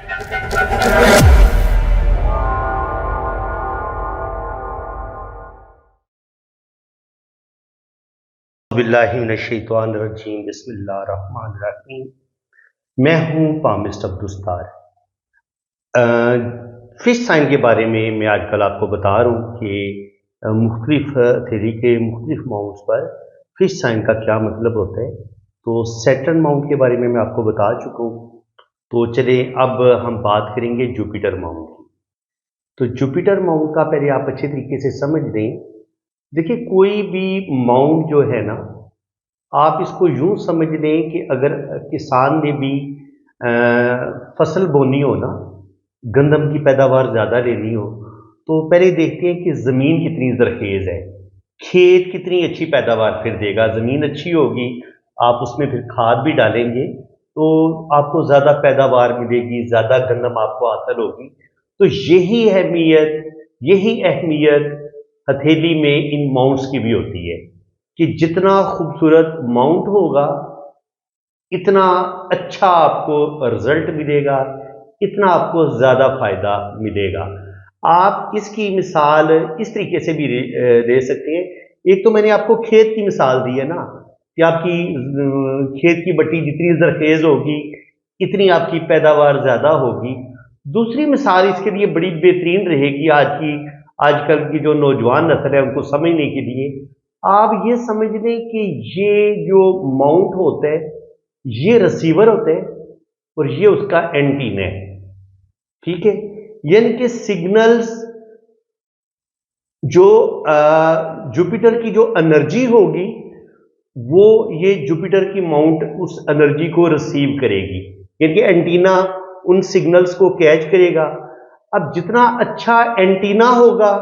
बिस्मिल्लाहिर्रहमानिर्रहीम, बिस्मिल्लाहिर्रहमानिर्रहीम। मैं हूँ पामिस्ट अब्दुस्तार। फिश साइन के बारे में मैं आजकल आपको बता रहा हूँ कि मुख्तलिफ थ्योरी के मुख्तलिफ माउंट्स पर फिश साइन का क्या मतलब होता है। तो सैटर्न माउंट के बारे में मैं आपको बता चुका हूँ। तो चले अब हम बात करेंगे जुपिटर माउंट की। तो जुपिटर माउंट का पहले आप अच्छे तरीके से समझ लें। देखिए, कोई भी माउंट जो है ना, आप इसको यूं समझ लें कि अगर किसान ने भी फसल बोनी हो ना, गंदम की पैदावार ज़्यादा लेनी हो, तो पहले देखते हैं कि ज़मीन कितनी ज़रखेज़ है, खेत कितनी अच्छी पैदावार फिर देगा। ज़मीन अच्छी होगी, आप उसमें फिर खाद भी डालेंगे तो आपको ज़्यादा पैदावार मिलेगी, ज़्यादा गंदम आपको हासिल होगी। तो यही अहमियत हथेली में इन माउंट्स की भी होती है कि जितना खूबसूरत माउंट होगा इतना अच्छा आपको रिजल्ट मिलेगा, इतना आपको ज़्यादा फायदा मिलेगा। आप इसकी मिसाल इस तरीके से भी दे सकते हैं। एक तो मैंने आपको खेत की मिसाल दी है ना, कि आपकी खेत की मट्टी जितनी जरखेज होगी इतनी आपकी पैदावार ज़्यादा होगी। दूसरी मिसाल इसके लिए बड़ी बेहतरीन रहेगी आजकल की जो नौजवान नस्ल है उनको समझने के लिए। आप ये समझ लें कि ये जो माउंट होता है ये रिसीवर होता है और ये उसका एंटीना है, ठीक है। यानी कि सिग्नल्स जो जुपिटर की जो एनर्जी होगी वो ये जुपिटर की माउंट उस एनर्जी को रिसीव करेगी, यानी कि एंटीना उन सिग्नल्स को कैच करेगा। अब जितना अच्छा एंटीना होगा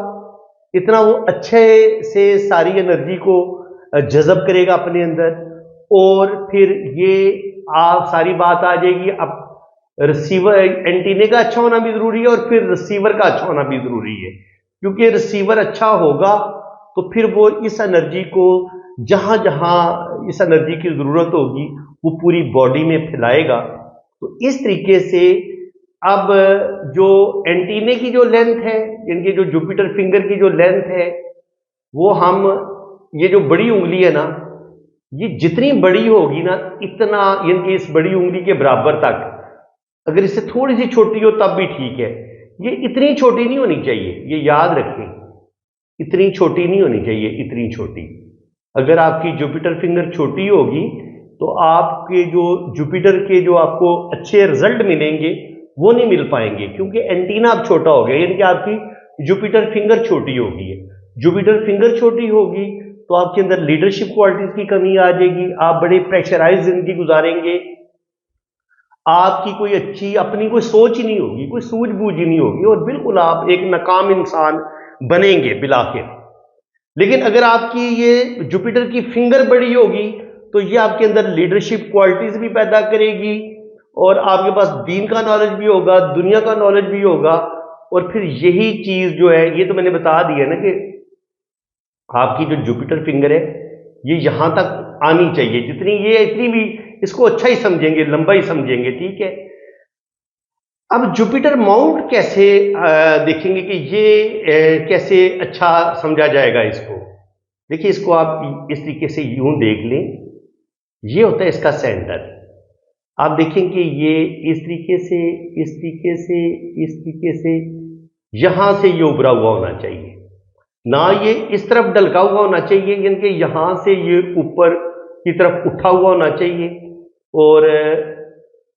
इतना वो अच्छे से सारी एनर्जी को जज़ब करेगा अपने अंदर, और फिर ये आप सारी बात आ जाएगी। अब रिसीवर, एंटीने का अच्छा होना भी जरूरी है और फिर रिसीवर का अच्छा होना भी जरूरी है, क्योंकि रिसीवर अच्छा होगा तो फिर वो इस एनर्जी को जहां जहां इस एनर्जी की जरूरत होगी वो पूरी बॉडी में फैलाएगा। तो इस तरीके से अब जो एंटीने की जो लेंथ है, यानी जो जुपिटर फिंगर की जो लेंथ है, वो हम ये जो बड़ी उंगली है ना, ये जितनी बड़ी होगी ना इतना, यानी कि इस बड़ी उंगली के बराबर तक, अगर इससे थोड़ी सी छोटी हो तब भी ठीक है, ये इतनी छोटी नहीं होनी चाहिए, ये याद रखें, इतनी छोटी नहीं होनी चाहिए, इतनी छोटी। अगर आपकी जुपिटर फिंगर छोटी होगी तो आपके जो जुपिटर के जो आपको अच्छे रिजल्ट मिलेंगे वो नहीं मिल पाएंगे, क्योंकि एंटीना अब छोटा हो गया, यानी कि आपकी जुपिटर फिंगर छोटी होगी है। जुपिटर फिंगर छोटी होगी तो आपके अंदर लीडरशिप क्वालिटीज की कमी आ जाएगी, आप बड़े प्रेशराइज जिंदगी गुजारेंगे, आपकी कोई अच्छी अपनी कोई सोच ही नहीं होगी, कोई सूझबूझ ही नहीं होगी, और बिल्कुल आप एक नाकाम इंसान बनेंगे बिलाखिर। लेकिन अगर आपकी ये जुपिटर की फिंगर बड़ी होगी तो ये आपके अंदर लीडरशिप क्वालिटीज भी पैदा करेगी, और आपके पास दीन का नॉलेज भी होगा, दुनिया का नॉलेज भी होगा। और फिर यही चीज जो है, ये तो मैंने बता दिया ना कि आपकी जो जुपिटर फिंगर है ये यहां तक आनी चाहिए, जितनी ये इतनी भी इसको अच्छा ही समझेंगे, लंबा ही समझेंगे, ठीक है। अब जुपिटर माउंट कैसे देखेंगे कि ये कैसे अच्छा समझा जाएगा इसको। देखिए, इसको आप इस तरीके से यूं देख लें, ये होता है इसका सेंटर। आप देखें कि ये इस तरीके से, इस तरीके से, इस तरीके से, यहां से ये उभरा हुआ होना चाहिए, ना ये इस तरफ ढलका हुआ होना चाहिए, यानी कि यहां से ये ऊपर की तरफ उठा हुआ होना चाहिए, और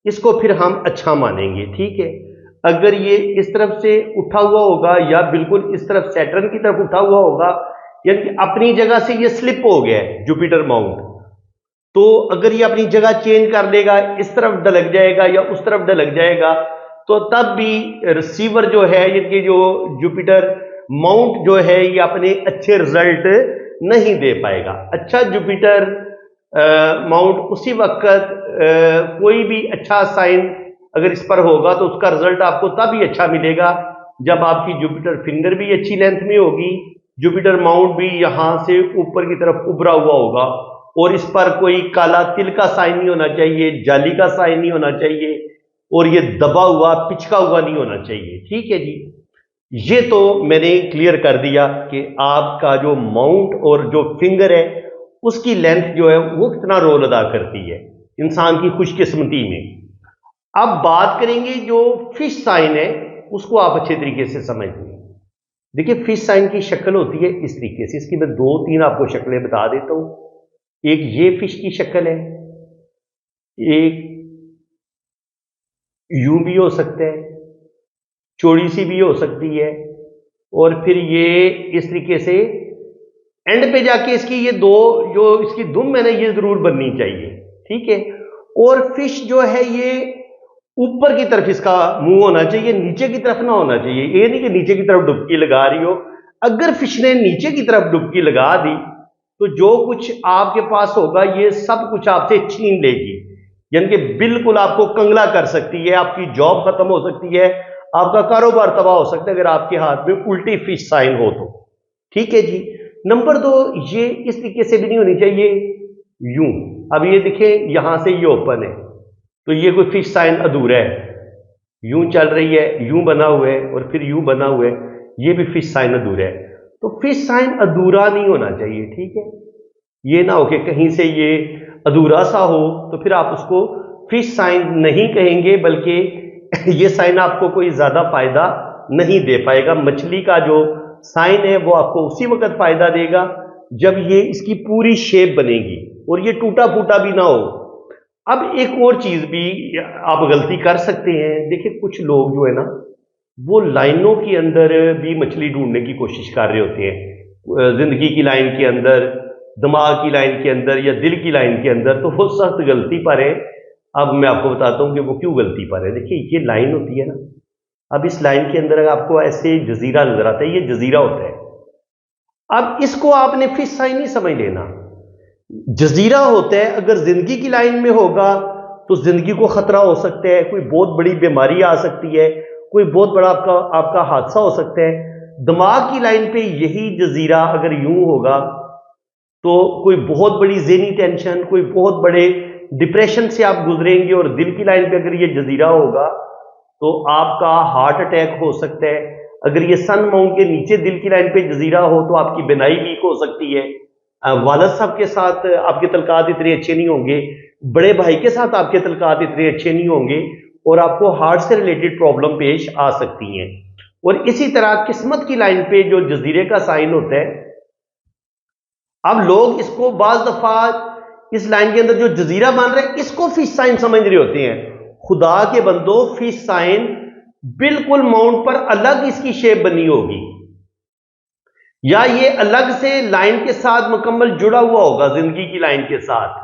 इसको फिर हम अच्छा मानेंगे, ठीक है। अगर ये इस तरफ से उठा हुआ होगा या बिल्कुल इस तरफ सैटर्न की तरफ उठा हुआ होगा, यानी कि अपनी जगह से ये स्लिप हो गया है जुपिटर माउंट, तो अगर ये अपनी जगह चेंज कर लेगा, इस तरफ ढलक जाएगा या उस तरफ ढलक जाएगा, तो तब भी रिसीवर जो है, यानी जो जुपिटर माउंट जो है, ये अपने अच्छे रिजल्ट नहीं दे पाएगा। अच्छा जुपिटर माउंट उसी वक्त कोई भी अच्छा साइन अगर इस पर होगा तो उसका रिजल्ट आपको तभी अच्छा मिलेगा जब आपकी जुपिटर फिंगर भी अच्छी लेंथ में होगी, जुपिटर माउंट भी यहां से ऊपर की तरफ उभरा हुआ होगा, और इस पर कोई काला तिल का साइन नहीं होना चाहिए, जाली का साइन नहीं होना चाहिए, और ये दबा हुआ पिचका हुआ नहीं होना चाहिए। ठीक है जी, ये तो मैंने क्लियर कर दिया कि आपका जो माउंट और जो फिंगर है उसकी लेंथ जो है वो कितना रोल अदा करती है इंसान की खुशकिस्मती में। अब बात करेंगे जो फिश साइन है, उसको आप अच्छे तरीके से समझ लें। देखिए, फिश साइन की शक्ल होती है इस तरीके से, इसकी मैं 2-3 आपको शक्लें बता देता हूं। एक ये फिश की शक्ल है, एक यूं भी हो सकता है, चौड़ी सी भी हो सकती है, और फिर ये इस तरीके से एंड पे जाके इसकी ये दो जो इसकी दुम है ना, ये जरूर बननी चाहिए। ठीक है, और फिश जो है ये ऊपर की तरफ इसका मुंह होना चाहिए, नीचे की तरफ ना होना चाहिए। ये नहीं कि नीचे की तरफ डुबकी लगा रही हो। अगर फिश ने नीचे की तरफ डुबकी लगा दी तो जो कुछ आपके पास होगा ये सब कुछ आपसे छीन लेगी, यानी कि बिल्कुल आपको कंगला कर सकती है, आपकी जॉब खत्म हो सकती है, आपका कारोबार तबाह हो सकता है अगर आपके हाथ में उल्टी फिश साइन हो तो। ठीक है जी। नंबर 2, ये इस तरीके से भी नहीं होनी चाहिए, यूं। अब ये देखिए, यहां से ये ओपन है तो ये कोई फिश साइन अधूरा है, यूं चल रही है, यूं बना हुआ है और फिर यूं बना हुआ है, ये भी फिश साइन अधूरा है। तो फिश साइन अधूरा नहीं होना चाहिए। ठीक है, ये ना हो कि कहीं से ये अधूरा सा हो तो फिर आप उसको फिश साइन नहीं कहेंगे, बल्कि ये साइन आपको कोई ज्यादा फायदा नहीं दे पाएगा। मछली का जो साइन है वो आपको उसी वक्त फायदा देगा जब ये इसकी पूरी शेप बनेगी और ये टूटा फूटा भी ना हो। अब एक और चीज भी आप गलती कर सकते हैं। देखिए, कुछ लोग जो है ना वो लाइनों के अंदर भी मछली ढूंढने की कोशिश कर रहे होते हैं, जिंदगी की लाइन के अंदर, दिमाग की लाइन के अंदर या दिल की लाइन के अंदर, तो वो सख्त गलती पर है। अब मैं आपको बताता हूं कि वो क्यों गलती पर है। देखिए, ये लाइन होती है ना, अब इस लाइन के अंदर आपको ऐसे जजीरा नजर आता है, ये जजीरा होता है। अब इसको आपने फिश साइन नहीं समझ लेना, जजीरा होता है। अगर जिंदगी की लाइन में होगा तो जिंदगी को खतरा हो सकता है, कोई बहुत बड़ी बीमारी आ सकती है, कोई बहुत बड़ा आपका हादसा हो सकता है। दिमाग की लाइन पे यही जजीरा अगर यूं होगा तो कोई बहुत बड़ी ज़हनी टेंशन, कोई बहुत बड़े डिप्रेशन से आप गुजरेंगे। और दिल की लाइन पे अगर ये जजीरा होगा तो आपका हार्ट अटैक हो सकता है। अगर ये सन माउंट के नीचे दिल की लाइन पे जजीरा हो तो आपकी बिनाई वीक हो सकती है। वालिद साहब के साथ आपके तलकात इतने अच्छे नहीं होंगे, बड़े भाई के साथ आपके तलकात इतने अच्छे नहीं होंगे, और आपको हार्ट से रिलेटेड प्रॉब्लम पेश आ सकती हैं। और इसी तरह किस्मत की लाइन पे जो जजीरे का साइन होता है, अब लोग इसको बाज दफा इस लाइन के अंदर जो जजीरा बन रहा है इसको फिश साइन समझ रहे होते हैं। खुदा के बंदो, फिश साइन बिल्कुल माउंट पर अलग इसकी शेप बनी होगी, या ये अलग से लाइन के साथ मुकम्मल जुड़ा हुआ होगा जिंदगी की लाइन के साथ।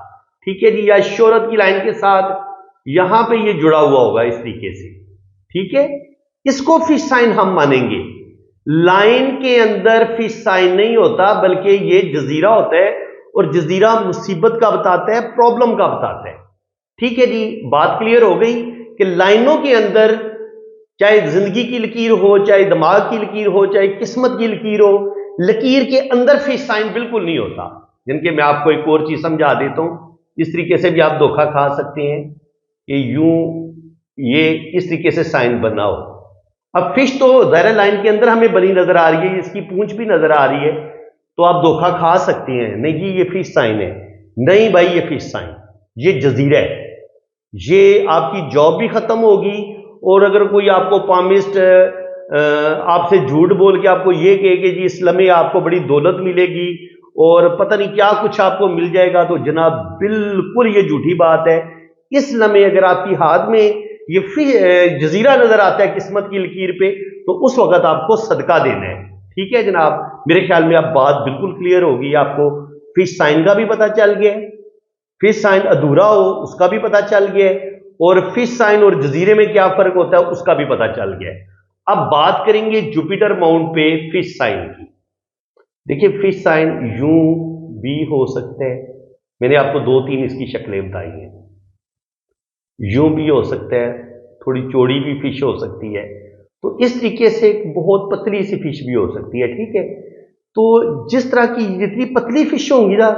ठीक है जी, या शोहरत की लाइन के साथ यहां पे ये जुड़ा हुआ होगा इस तरीके से। ठीक है, इसको फिश साइन हम मानेंगे। लाइन के अंदर फिश साइन नहीं होता, बल्कि ये जजीरा होता है, और जजीरा मुसीबत का बताता है, प्रॉब्लम का बताता है। ठीक है जी, बात क्लियर हो गई कि लाइनों के अंदर चाहे जिंदगी की लकीर हो, चाहे दिमाग की लकीर हो, चाहे किस्मत की लकीर हो, लकीर के अंदर फिश साइन बिल्कुल नहीं होता। जिनके मैं आपको एक और चीज समझा देता हूं, इस तरीके से भी आप धोखा खा सकते हैं कि यूं ये इस तरीके से साइन बना हो। अब फिश तो ज़ाहिर लाइन के अंदर हमें बनी नजर आ रही है, इसकी पूंछ भी नजर आ रही है, तो आप धोखा खा सकते हैं, नहीं जी ये फिश साइन है। नहीं भाई, ये फिश साइन, ये जजीरा है। ये आपकी जॉब भी खत्म होगी, और अगर कोई आपको पामिस्ट आपसे झूठ बोल के आपको ये कहे कि जी इस लम्हे आपको बड़ी दौलत मिलेगी और पता नहीं क्या कुछ आपको मिल जाएगा, तो जनाब बिल्कुल ये झूठी बात है। इस लम्हे अगर आपकी हाथ में ये जजीरा नजर आता है किस्मत की लकीर पे, तो उस वक्त आपको सदका देना है। ठीक है जनाब, मेरे ख्याल में अब बात बिल्कुल क्लियर होगी। आपको फिश साइन का भी पता चल गया है, फिश साइन अधूरा हो उसका भी पता चल गया है, और फिश साइन और जजीरे में क्या फर्क होता है उसका भी पता चल गया है। अब बात करेंगे जुपिटर माउंट पे फिश साइन की। देखिए, फिश साइन यूं भी हो सकता है, मैंने आपको 2-3 इसकी शक्लें बताई हैं। यूं भी हो सकता है, थोड़ी चौड़ी भी फिश हो सकती है, तो इस तरीके से एक बहुत पतली सी फिश भी हो सकती है। ठीक है, तो जिस तरह की जितनी पतली फिश होंगी ना,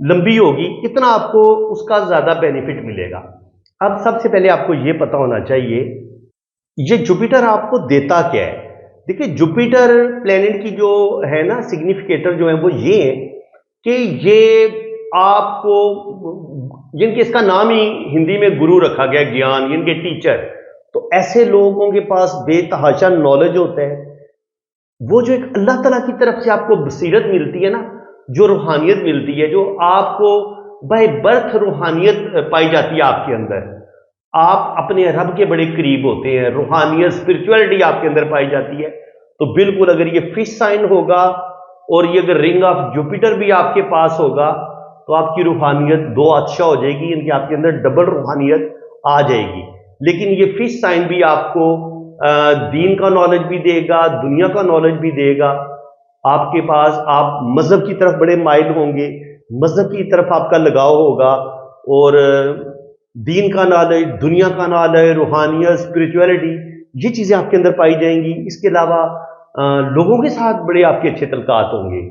लंबी होगी, इतना आपको उसका ज्यादा बेनिफिट मिलेगा। अब सबसे पहले आपको ये पता होना चाहिए ये जुपिटर आपको देता क्या है। देखिए जुपिटर प्लेनेट की जो है ना सिग्निफिकेटर जो है वो ये है कि ये आपको जिनके इसका नाम ही हिंदी में गुरु रखा गया, ज्ञान इनके टीचर, तो ऐसे लोगों के पास बेतहाशा नॉलेज होता है। वो जो एक अल्लाह ताला की तरफ से आपको बसीरत मिलती है ना, जो रूहानियत मिलती है, जो आपको बाय बर्थ रूहानियत पाई जाती है आपके अंदर, आप अपने रब के बड़े करीब होते हैं, रूहानियत स्पिरिचुअलिटी आपके अंदर पाई जाती है। तो बिल्कुल अगर ये फिश साइन होगा और ये अगर रिंग ऑफ जुपिटर भी आपके पास होगा तो आपकी रूहानियत दो अच्छा हो जाएगी, इनकी आपके अंदर डबल रूहानियत आ जाएगी। लेकिन ये फिश साइन भी आपको दीन का नॉलेज भी देगा, दुनिया का नॉलेज भी देगा। आपके पास आप मजहब की तरफ बड़े माइल होंगे, मजहब की तरफ आपका लगाव होगा और दीन का नॉलेज, दुनिया का नॉलेज, रूहानियत, स्पिरिचुअलिटी, ये चीजें आपके अंदर पाई जाएंगी। इसके अलावा लोगों के साथ बड़े आपके अच्छे तल्कात होंगे,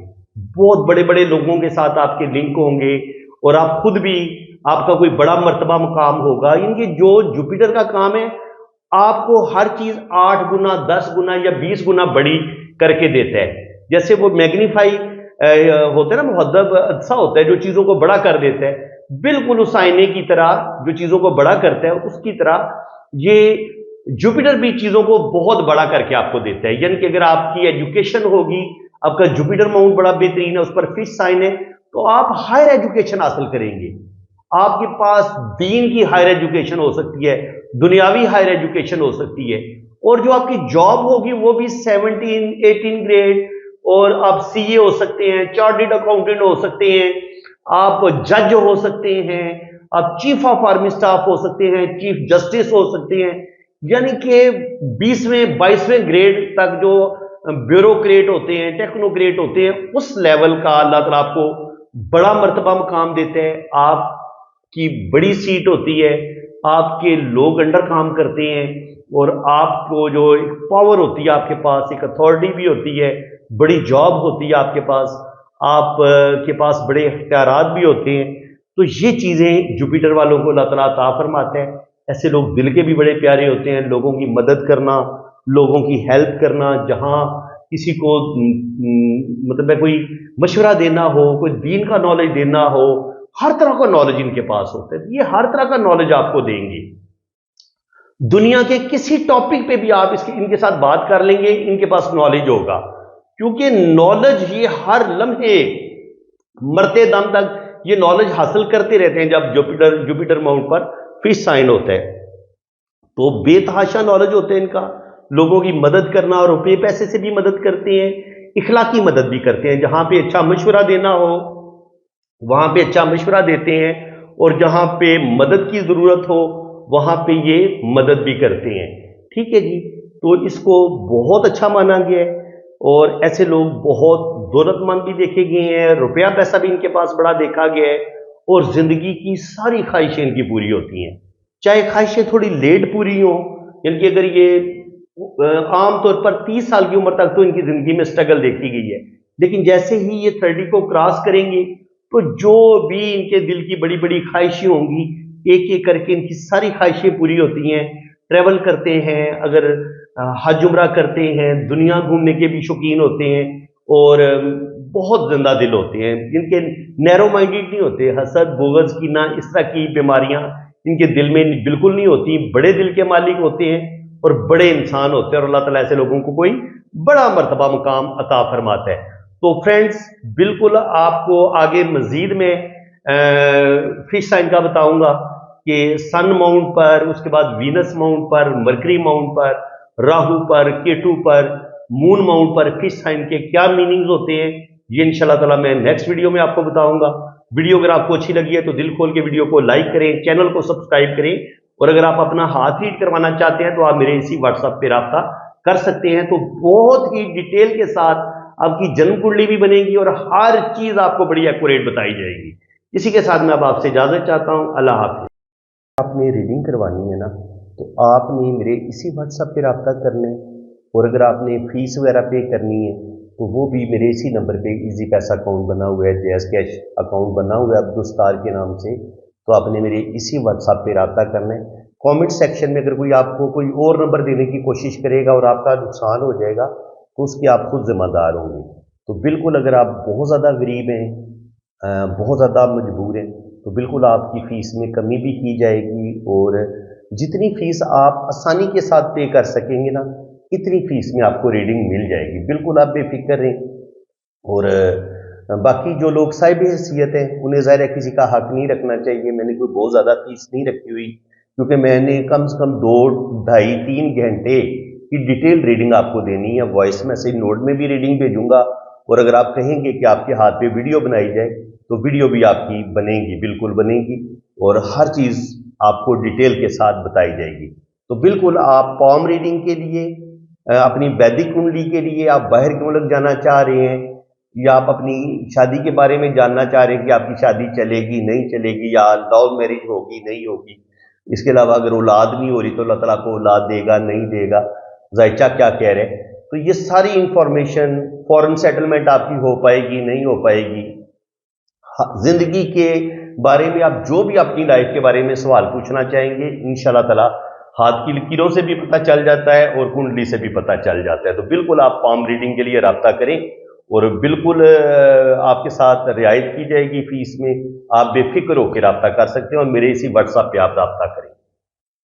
बहुत बड़े बड़े लोगों के साथ आपके लिंक होंगे और आप खुद भी, आपका कोई बड़ा मर्तबा मुकाम होगा। इनके जो जुपिटर का काम है आपको हर चीज 8 गुना, 10 गुना या 20 गुना बड़ी करके देता है। जैसे वो मैग्नीफाई होता है ना, मुहद्दब अच्छा होता है जो चीजों को बड़ा कर देता है, बिल्कुल उस आईने की तरह जो चीजों को बड़ा करता है उसकी तरह ये जुपिटर भी चीजों को बहुत बड़ा करके आपको देता है। यानी कि अगर आपकी एजुकेशन होगी, आपका जुपिटर माउंट बड़ा बेहतरीन है, उस पर फिश साइन है, तो आप हायर एजुकेशन हासिल करेंगे। आपके पास दीन की हायर एजुकेशन हो सकती है, दुनियावी हायर एजुकेशन हो सकती है, और जो आपकी जॉब होगी वो भी 17, 18 ग्रेड, और आप सीए हो सकते हैं, चार्टर्ड अकाउंटेंट हो सकते हैं, आप जज हो सकते हैं, आप चीफ ऑफ आर्मी स्टाफ हो सकते हैं, चीफ जस्टिस हो सकते हैं। यानी कि 20वें 22वें ग्रेड तक जो ब्यूरोक्रेट होते हैं, टेक्नोक्रेट होते हैं, उस लेवल का अल्लाह ताला आपको बड़ा मर्तबा मुकाम देते हैं। आपकी बड़ी सीट होती है, आपके लोग अंडर काम करते हैं और आपको जो एक पावर होती है आपके पास, एक अथॉरिटी भी होती है, बड़ी जॉब होती है आपके पास, आप के पास बड़े इख्तियारात भी होते हैं। तो ये चीज़ें जुपिटर वालों को अल्लाह ताला अता फरमाते हैं। ऐसे लोग दिल के भी बड़े प्यारे होते हैं, लोगों की मदद करना, लोगों की हेल्प करना, जहाँ किसी को मतलब कोई मशवरा देना हो, कोई दीन का नॉलेज देना हो, हर तरह का नॉलेज इनके पास होता है। ये हर तरह का नॉलेज आपको देंगे। दुनिया के किसी टॉपिक पे भी आप इनके साथ बात कर लेंगे, इनके पास नॉलेज होगा, क्योंकि नॉलेज ये हर लम्हे मरते दम तक ये नॉलेज हासिल करते रहते हैं। जब जुपिटर माउंट पर फिश साइन होता है तो बेतहाशा नॉलेज होता है इनका, लोगों की मदद करना, और रुपये पैसे से भी मदद करते हैं, इखलाकी मदद भी करते हैं। जहां पे अच्छा मशवरा देना हो वहां पे अच्छा मशवरा देते हैं, और जहां पे मदद की जरूरत हो वहां पे ये मदद भी करते हैं। ठीक है जी, तो इसको बहुत अच्छा माना गया है और ऐसे लोग बहुत दौलतमंद भी देखे गए हैं, रुपया पैसा भी इनके पास बड़ा देखा गया है, और जिंदगी की सारी ख्वाहिशें इनकी पूरी होती हैं, चाहे ख्वाहिशें थोड़ी लेट पूरी हों। यानी कि अगर ये आमतौर पर 30 साल की उम्र तक तो इनकी जिंदगी में स्ट्रगल देखी गई है, लेकिन जैसे ही ये 30 को क्रॉस करेंगे तो जो भी इनके दिल की बड़ी बड़ी ख्वाहिशें होंगी, एक एक करके इनकी सारी ख्वाहिशें पूरी होती हैं। ट्रैवल करते हैं, अगर हज उम्रा करते हैं, दुनिया घूमने के भी शौकीन होते हैं, और बहुत जिंदा दिल होते हैं, जिनके नैरो माइंडेड नहीं होते, हसद बुग़्ज़ की ना इस तरह की बीमारियां इनके दिल में बिल्कुल नहीं होती, बड़े दिल के मालिक होते हैं और बड़े इंसान होते हैं, और अल्लाह ताला ऐसे लोगों को कोई बड़ा मर्तबा मुकाम अता फरमाता है। तो फ्रेंड्स, बिल्कुल आपको आगे मजीद में फिश साइन का बताऊंगा कि सन माउंट पर, उसके बाद वीनस माउंट पर, मरकरी माउंट पर, राहु पर, केतु पर, मून माउंट पर फिश साइन के क्या मीनिंग्स होते हैं, ये इंशाल्लाह ताला मैं नेक्स्ट वीडियो में आपको बताऊंगा। वीडियो अगर आपको अच्छी लगी है तो दिल खोल के वीडियो को लाइक करें, चैनल को सब्सक्राइब करें, और अगर आप अपना हाथ रीड करवाना चाहते हैं तो आप मेरे इसी व्हाट्सएप पे राब्ता कर सकते हैं। तो बहुत ही डिटेल के साथ आपकी जन्म कुंडली भी बनेगी और हर चीज आपको बड़ी एक्यूरेट बताई जाएगी। इसी के साथ मैं अब आपसे इजाजत चाहता हूं। अल्लाह हाफिज़। आपने रीडिंग करवानी है ना, तो आपने मेरे इसी व्हाट्सएप पे राब्ता करना है, और अगर आपने फीस वगैरह पे करनी है तो वो भी मेरे इसी नंबर पे इजी पैसा अकाउंट बना हुआ है, जैज़ कैश अकाउंट बना हुआ है अब्दुल सत्तार के नाम से, तो आपने मेरे इसी व्हाट्सएप पे रब्ता करना है। कमेंट सेक्शन में अगर कोई आपको कोई और नंबर देने की कोशिश करेगा और आपका नुकसान हो जाएगा तो उसके आप खुद जिम्मेदार होंगे। तो बिल्कुल अगर आप बहुत ज़्यादा गरीब हैं, बहुत ज़्यादा मजबूर हैं, तो बिल्कुल आपकी फ़ीस में कमी भी की जाएगी और जितनी फ़ीस आप आसानी के साथ पे कर सकेंगे ना, इतनी फ़ीस में आपको रीडिंग मिल जाएगी। बिल्कुल आप बेफिक्र रहें। और बाकी जो लोग साहिब हैसियत हैं उन्हें ज़ाहिर है किसी का हक नहीं रखना चाहिए। मैंने कोई बहुत ज़्यादा फ़ीस नहीं रखी हुई, क्योंकि मैंने कम से कम 2, ढाई, 3 घंटे की डिटेल रीडिंग आपको देनी है। वॉइस मैसेज नोट में भी रीडिंग भेजूंगा, और अगर आप कहेंगे कि आपके हाथ पे वीडियो बनाई जाए तो वीडियो भी आपकी बनेगी, बिल्कुल बनेगी, और हर चीज़ आपको डिटेल के साथ बताई जाएगी। तो बिल्कुल आप पॉम रीडिंग के लिए, अपनी वैदिक कुंडली के लिए आप बाहर के मुल्क जाना चाह रहे हैं, या आप अपनी शादी के बारे में जानना चाह रहे हैं कि आपकी शादी चलेगी नहीं चलेगी, या लव मैरिज होगी नहीं होगी, इसके अलावा अगर औलाद नहीं हो रही तो अल्लाह ताला को औलाद देगा नहीं देगा, जायचा क्या कह रहे हैं, तो ये सारी इंफॉर्मेशन, फॉरेन सेटलमेंट आपकी हो पाएगी नहीं हो पाएगी, जिंदगी के बारे में आप जो भी अपनी लाइफ के बारे में सवाल पूछना चाहेंगे, इंशाल्लाह ताला हाथ की लकीरों से भी पता चल जाता है और कुंडली से भी पता चल जाता है। तो बिल्कुल आप पॉम रीडिंग के लिए रब्ता करें, और बिल्कुल आपके साथ रियायत की जाएगी फीस में। आप बेफिक्र होकर रब्ता कर सकते हैं और मेरे इसी व्हाट्सएप पे आप रब्ता करें।